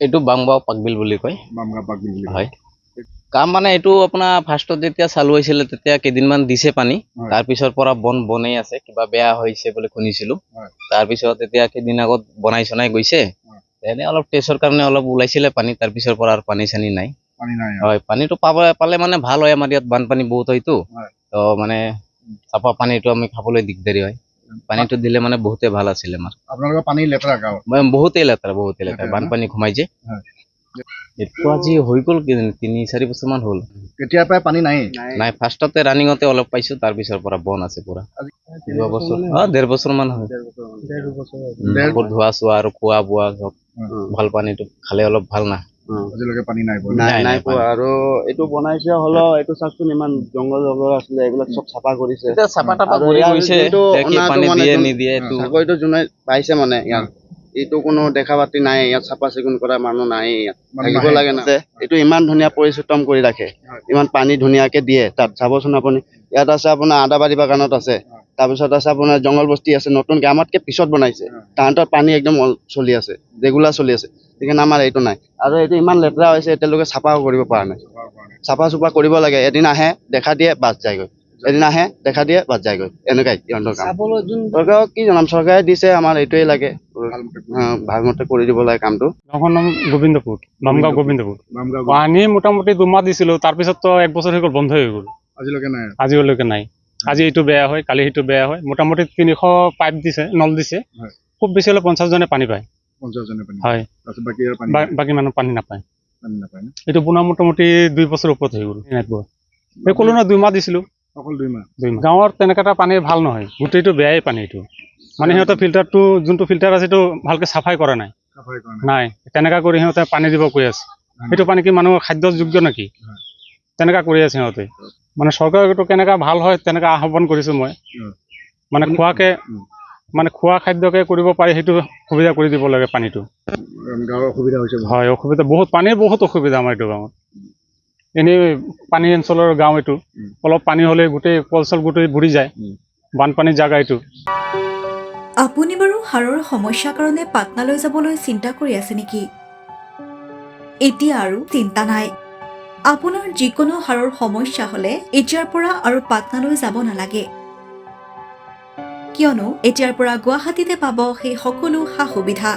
এইটো বামগাঁও পাকবিল বুলি কয়। বামগাঁও পাকবিল বুলি হয়। কাম মানে এইটো আপোনাৰ ফাৰ্ষ্টত যেতিয়া চালু হৈছিলে তেতিয়া কেইদিনমান দিছে পানী, তাৰপিছৰ পৰা বনেই আছে, কিবা বেয়া হৈছে বুলি শুনিছিলো। তাৰপিছত এতিয়া কেইদিন আগত বনাই চনাই গৈছে, এনে অলপ টেষ্টৰ কাৰণে অলপ ওলাইছিলে পানী, তাৰপিছৰ পৰা আৰু পানী চানী নাই। হয়, পানীটো পালে মানে ভাল হয়। আমাৰ ইয়াত বানপানী বহুত হয়তো, তো মানে চাফা পানীটো আমি খাবলৈ দিগদাৰী হয়। পানীটো দিলে মানে বহুতে ভাল আছিলে আমাৰ। আপোনালোকৰ পানী লেতেৰা গাঁও? বহুতেই লেতেৰা বানপানী সোমাই যে। এইটো আজি হৈ গ'ল 3-4 বছৰ মান হ'ল। কেতিয়াৰ পৰাই পানী নাই? নাই, ফাৰ্ষ্টতে ৰানিঙতে অলপ পাইছো, তাৰপিছৰ পৰা বন আছে পুৰা। 1.5 বছৰ মান হ'ল। ধোৱা চোৱা আৰু খোৱা বোৱা চব ভাল, পানীটো খালে অলপ ভাল না। আজিলৈকে পানী নাই পোৱা। আৰু এইটো বনাইছে হলেও এইটো চাওকচোন, ইমান জংঘল আছিলে, এইবিলাক চব চাফা কৰিছে। চাফা টাফা কৰি গৈছে, পানী দিয়ে নিদিয়ে চাকৰিটো যোনে পাইছে মানে ইয়াত, এইটো কোনো দেখা পাতি নাই, ইয়াত চাফা চিকুণ কৰা মানুহ নাই, ইয়াত থাকিব লাগে না। এইটো ইমান ধুনীয়া পৰিশ্ৰম কৰি ৰাখে, ইমান পানী ধুনীয়াকে দিয়ে। তাত চাবচোন আপুনি, ইয়াত আছে আপোনাৰ আদাবাৰী বাগানত আছে, তাৰপিছত আছে আপোনাৰ জংঘল বস্তি আছে, নতুনকে আমাতকে পিছত বনাইছে। তাহাঁতৰ পানী একদম চলি আছে, ৰেগুলাৰ চলি আছে। সেইকাৰণে আমাৰ এইটো নাই। আৰু এইটো ইমান লেতেৰা হৈছে, এতিয়ালৈকে চাফাও কৰিব পৰা নাই। চাফা চুফা কৰিব লাগে, এদিন আহে দেখা দিয়ে বাছ যায়গৈ, এদিন আহে দেখা দিয়ে বাছ যায়গৈ, এনেকুৱাই সিহঁতৰ কাম। চৰকাৰক কি জনাম, চৰকাৰে দিছে, আমাৰ এইটোৱে লাগে, ভালমতে কৰি দিব লাগে কামটো। গাঁওখনৰ নাম গোবিন্দপুৰ, বামগাঁও গোবিন্দপুৰ। পানী মোটামুটি 2 মাহ দিছিলো, তাৰপিছত তো 1 বছৰ হৈ গ'ল, বন্ধ হৈ গ'ল। আজিলৈকে নাই। আজি এইটো বেয়া হয়, কালি সেইটো বেয়া হয়। মোটামুটি 300 পাইপ দিছে, নল দিছে, খুব বেছি হলে 50 জনে পানী পায়। হয়, বাকী মানুহ পানী নাপায়। এইটো বনোৱা মোটামুটি 2 বছৰ ওপৰত হৈ গ'ল। এই ক'লো নহয় 2 মাহ দিছিলো, অকল 2 মাহ। গাঁৱৰ তেনেকুৱা এটা পানী ভাল নহয়, গোটেইটো বেয়াই পানী। এইটো মানে সিহঁতৰ ফিল্টাৰটো, যোনটো ফিল্টাৰ আছে, এইটো ভালকে চাফাই কৰা নাই। তেনেকা কৰি সিহঁতে পানী দিব কৈ আছে। সেইটো পানী কি মানুহৰ খাদ্যৰ যোগ্য নেকি? তেনেকা কৰি আছে সিহঁতে। মানে চৰকাৰটো কেনেকা ভাল হয়, তেনেকা আহ্বান কৰিছো মই। মানে খোৱা খাদ্যকে কৰিব পাৰি, সেইটো সুবিধা কৰি দিব লাগে পানীটো। গাঁৱৰ অসুবিধা হৈছে? হয়, অসুবিধা বহুত, পানীৰ বহুত অসুবিধা আমাৰ এইটো গাঁৱত। এনেই পানী অঞ্চলৰ গাঁও এইটো, অলপ পানী হ'লে গোটেই কল-চল গোটেই বুৰি যায়, বানপানীৰ জাগা এইটো। আপুনি বাৰু হাড়ৰ সমস্যাৰ কাৰণে পাটনালৈ যাবলৈ চিন্তা কৰি আছে নেকি? এতিয়া আৰু চিন্তা নাই। আপোনাৰ যিকোনো হাড়ৰ সমস্যা হ'লে এতিয়াৰ পৰা আৰু পাটনালৈ যাব নালাগে, কিয়নো এতিয়াৰ পৰা গুৱাহাটীতে পাব সেই সকলো সা-সুবিধা।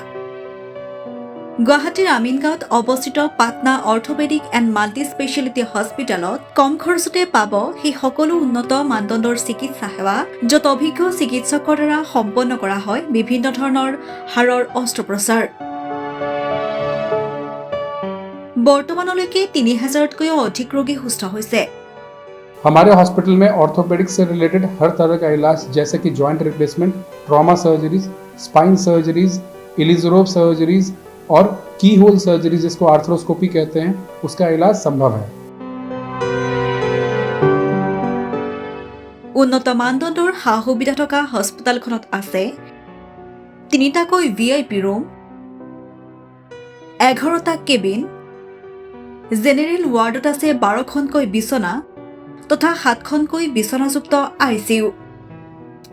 গুৱাহাটীৰ আমিনগাঁৱত অৱস্থিত Patna orthopaedic and multi speciality হস্পিটেলত কম খৰচতে পাব সেই সকলো উন্নত মানদণ্ডৰ চিকিৎসা সেৱা, য'ত অভিজ্ঞ চিকিৎসকৰ দ্বাৰা সম্পন্ন কৰা হয় বিভিন্ন ধৰণৰ হাড়ৰ অস্ত্ৰোপচাৰ। বৰ্তমানলৈকে 3000তকৈও অধিক ৰোগী সুস্থ হৈছে। हमारे हॉस्पिटल में ऑर्थोपेडिक्स से रिलेटेड हर तरह का इलाज, जैसे कि joint replacement, trauma surgeries, spine surgeries, Ilizarov surgeries और की होल सर्जरी, जिसको आर्थ्रोस्कोपी कहते हैं, उसका इलाज संभव है। উন্নত মানদণ্ডৰ সা-সুবিধা থকা হস্পিটেলখনত আছে 3টাকৈ VIP ৰুম, 11টা কেবিন, জেনেৰেল ৱাৰ্ডত আছে 12খনকৈ বিচনা তথা 7খনকৈ বিচনাযুক্ত ICU।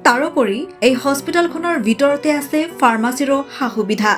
তাৰোপৰি এই হস্পিটেলখনৰ ভিতৰতে আছে ফাৰ্মাচীৰো সা-সুবিধা।